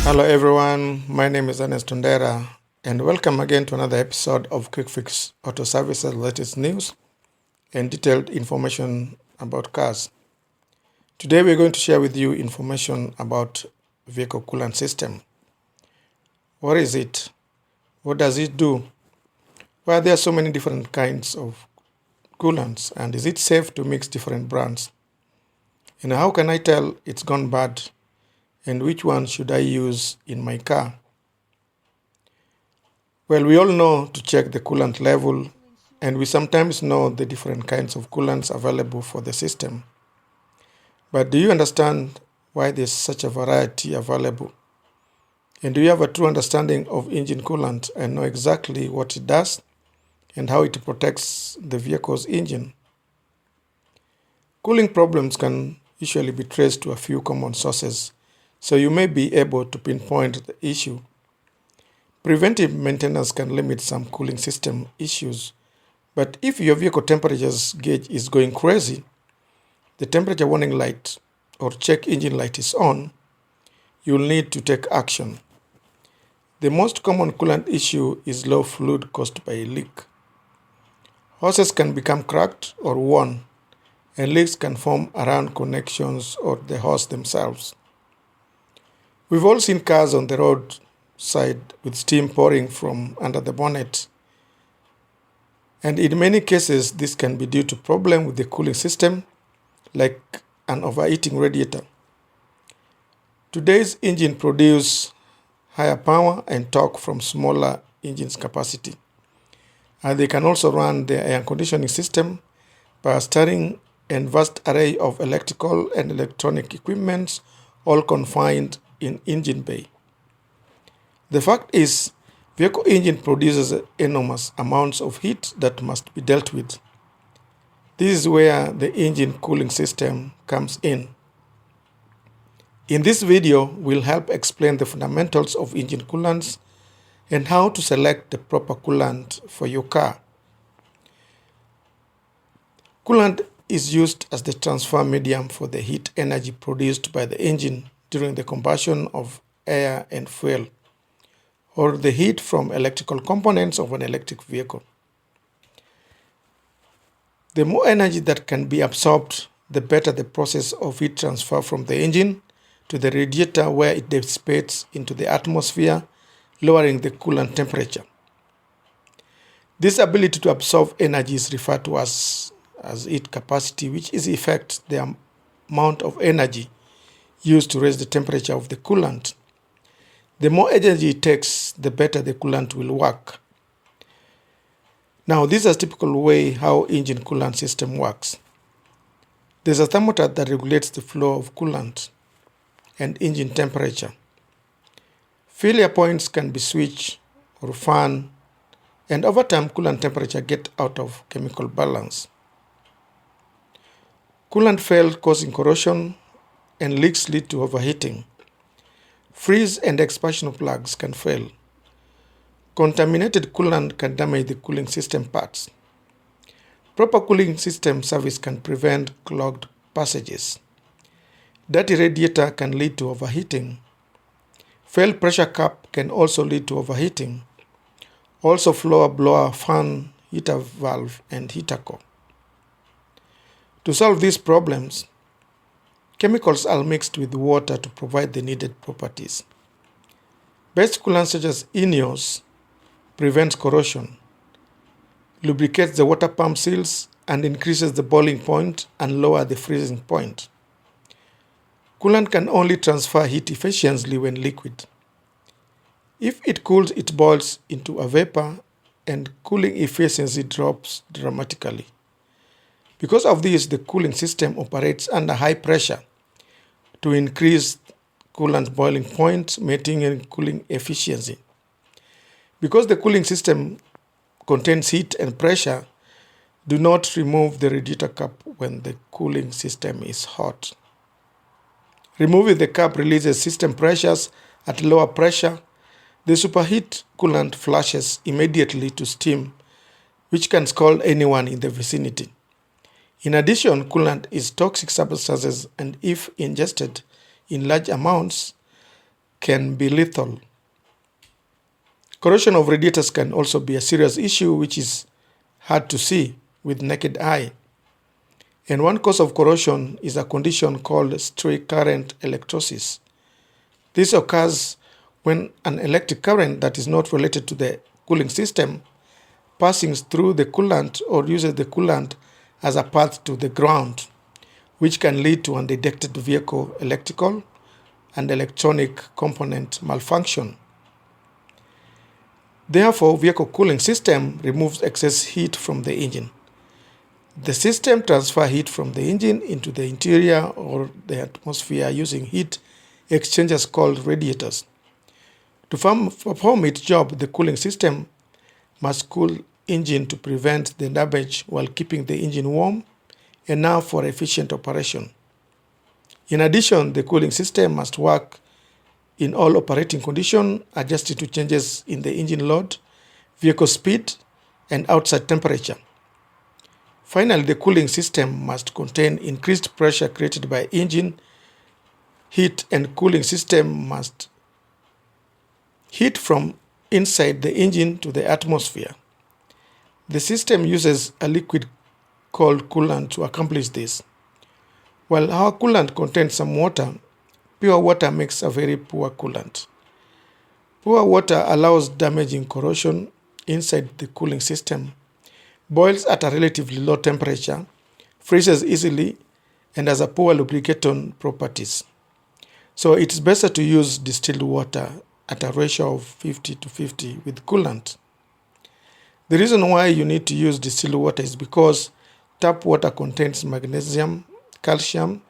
Hello everyone, my name is Ernest Tondera and welcome again to another episode of Quick Fix Auto Services latest news and detailed information about cars. Today we're going to share with you information about vehicle coolant system. What is it? What does it do? Why there are so many different kinds of coolants, and is it safe to mix different brands? And how can I tell it's gone bad? And which one should I use in my car? Well, we all know to check the coolant level, and we sometimes know the different kinds of coolants available for the system. But do you understand why there's such a variety available? And do you have a true understanding of engine coolant and know exactly what it does and how it protects the vehicle's engine? Cooling problems can usually be traced to a few common sources, so you may be able to pinpoint the issue. Preventive maintenance can limit some cooling system issues, but if your vehicle temperature's gauge is going crazy, the temperature warning light or check engine light is on, you'll need to take action. The most common coolant issue is low fluid caused by a leak. Hoses can become cracked or worn, and leaks can form around connections or the hose themselves. We've all seen cars on the roadside with steam pouring from under the bonnet. And in many cases, this can be due to problem with the cooling system, like an overheating radiator. Today's engine produce higher power and torque from smaller engine's capacity. And they can also run the air conditioning system, power steering, and vast array of electrical and electronic equipment, all confined in engine bay. The fact is, vehicle engine produces enormous amounts of heat that must be dealt with. This is where the engine cooling system comes in. In this video, we'll help explain the fundamentals of engine coolants and how to select the proper coolant for your car. Coolant is used as the transfer medium for the heat energy produced by the engine during the combustion of air and fuel, or the heat from electrical components of an electric vehicle. The more energy that can be absorbed, the better the process of heat transfer from the engine to the radiator, where it dissipates into the atmosphere, lowering the coolant temperature. This ability to absorb energy is referred to as heat capacity, which is in effect the amount of energy used to raise the temperature of the coolant. The more energy it takes, the better the coolant will work. Now, this is a typical way how engine coolant system works. There's a thermometer that regulates the flow of coolant and engine temperature. Failure points can be switched or fan, and over time coolant temperature gets out of chemical balance. Coolant fails, causing corrosion, and leaks lead to overheating. Freeze and expansion plugs can fail. Contaminated coolant can damage the cooling system parts. Proper cooling system service can prevent clogged passages. Dirty radiator can lead to overheating. Failed pressure cap can also lead to overheating. Also floor blower, fan, heater valve, and heater core. To solve these problems, chemicals are mixed with water to provide the needed properties. Best coolants such as Inorganic prevents corrosion, lubricates the water pump seals, and increases the boiling point and lower the freezing point. Coolant can only transfer heat efficiently when liquid. If it cools, it boils into a vapor and cooling efficiency drops dramatically. Because of this, the cooling system operates under high pressure to increase coolant boiling point, maintaining cooling efficiency. Because the cooling system contains heat and pressure, do not remove the radiator cap when the cooling system is hot. Removing the cap releases system pressures at lower pressure. The superheat coolant flushes immediately to steam, which can scald anyone in the vicinity. In addition, coolant is toxic substances, and if ingested in large amounts, can be lethal. Corrosion of radiators can also be a serious issue which is hard to see with naked eye. And one cause of corrosion is a condition called stray current electrosis. This occurs when an electric current that is not related to the cooling system passing through the coolant or uses the coolant as a path to the ground, which can lead to undetected vehicle electrical and electronic component malfunction. Therefore, vehicle cooling system removes excess heat from the engine. The system transfers heat from the engine into the interior or the atmosphere using heat exchangers called radiators. To perform its job, the cooling system must cool engine to prevent the damage while keeping the engine warm enough for efficient operation. In addition, the cooling system must work in all operating conditions, adjusted to changes in the engine load, vehicle speed, and outside temperature. Finally, the cooling system must contain increased pressure created by engine heat, and cooling system must heat from inside the engine to the atmosphere. The system uses a liquid called coolant to accomplish this. While our coolant contains some water, pure water makes a very poor coolant. Poor water allows damaging corrosion inside the cooling system, boils at a relatively low temperature, freezes easily, and has a poor lubricating properties. So it's better to use distilled water at a ratio of 50-50 with coolant. The reason why you need to use distilled water is because tap water contains magnesium, calcium,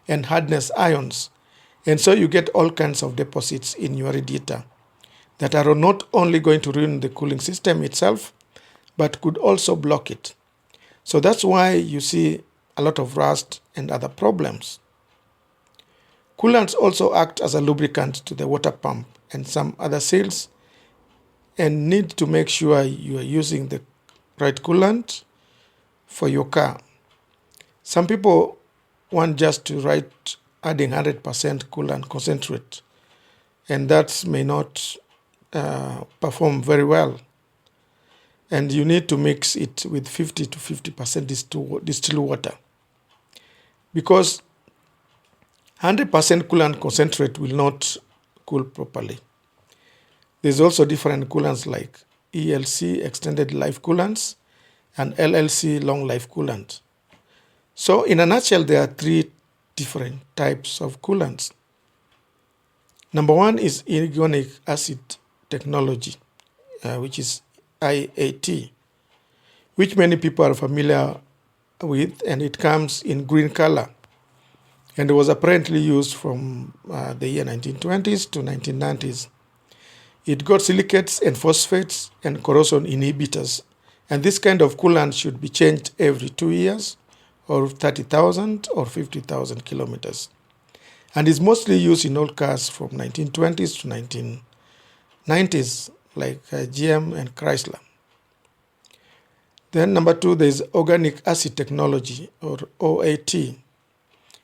and hardness ions, and so you get all kinds of deposits in your radiator that are not only going to ruin the cooling system itself, but could also block it. So that's why you see a lot of rust and other problems. Coolants also act as a lubricant to the water pump and some other seals, and need to make sure you are using the right coolant for your car. Some people want just to write adding 100% coolant concentrate, and that may not perform very well. And you need to mix it with 50-50% distilled water, because 100% coolant concentrate will not cool properly. There's also different coolants like ELC, extended life coolants, and LLC, long life coolant. So in a nutshell, there are three different types of coolants. Number one is inorganic acid technology, which is IAT, which many people are familiar with, and it comes in green color, and it was apparently used from the year 1920s to 1990s. It got silicates and phosphates and corrosion inhibitors, and this kind of coolant should be changed every 2 years or 30,000 or 50,000 kilometers, and is mostly used in old cars from 1920s to 1990s like GM and Chrysler. Then number two, there is organic acid technology, or OAT,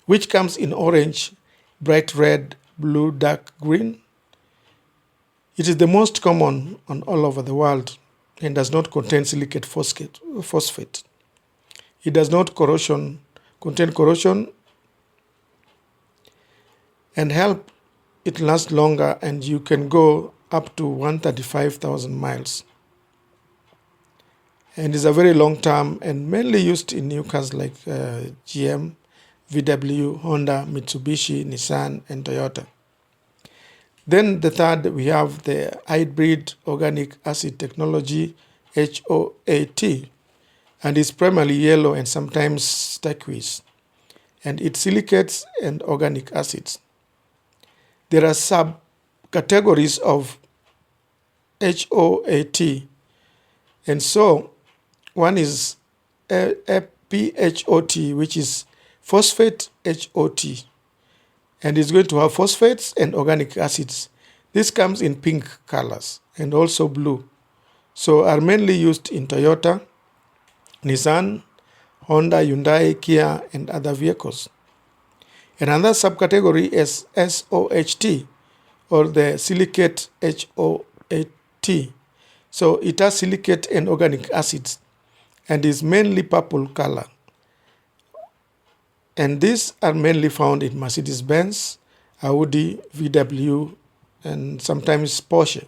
which comes in orange, bright red, blue, dark green. It is the most common on all over the world and does not contain silicate phosphate. It does not contain corrosion and help it last longer, and you can go up to 135,000 miles. And is a very long term and mainly used in new cars like GM, VW, Honda, Mitsubishi, Nissan, and Toyota. Then the third, we have the hybrid organic acid technology, HOAT, and is primarily yellow and sometimes turquoise, and it silicates and organic acids. There are subcategories of HOAT, and so one is PHOT, which is phosphate HOT, and it's going to have phosphates and organic acids. This comes in pink colors and also blue. So are mainly used in Toyota, Nissan, Honda, Hyundai, Kia, and other vehicles. Another subcategory is SOHT, or the silicate HOAT. So it has silicate and organic acids and is mainly purple color. And these are mainly found in Mercedes-Benz, Audi, VW, and sometimes Porsche.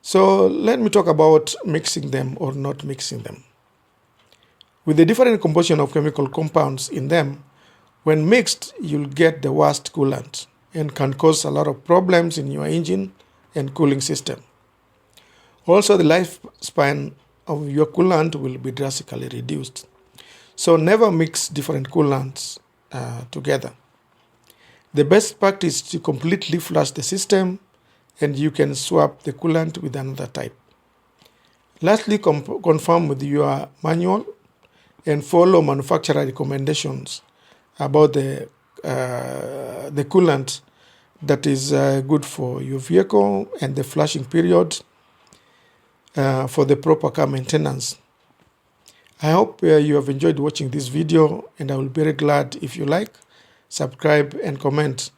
So let me talk about mixing them or not mixing them. With the different composition of chemical compounds in them, when mixed, you'll get the worst coolant and can cause a lot of problems in your engine and cooling system. Also, the lifespan of your coolant will be drastically reduced. So never mix different coolants together. The best practice is to completely flush the system, and you can swap the coolant with another type. Lastly, confirm with your manual and follow manufacturer recommendations about the coolant that is good for your vehicle and the flushing period for the proper car maintenance. I hope you have enjoyed watching this video, and I will be very glad if you like, subscribe, and comment.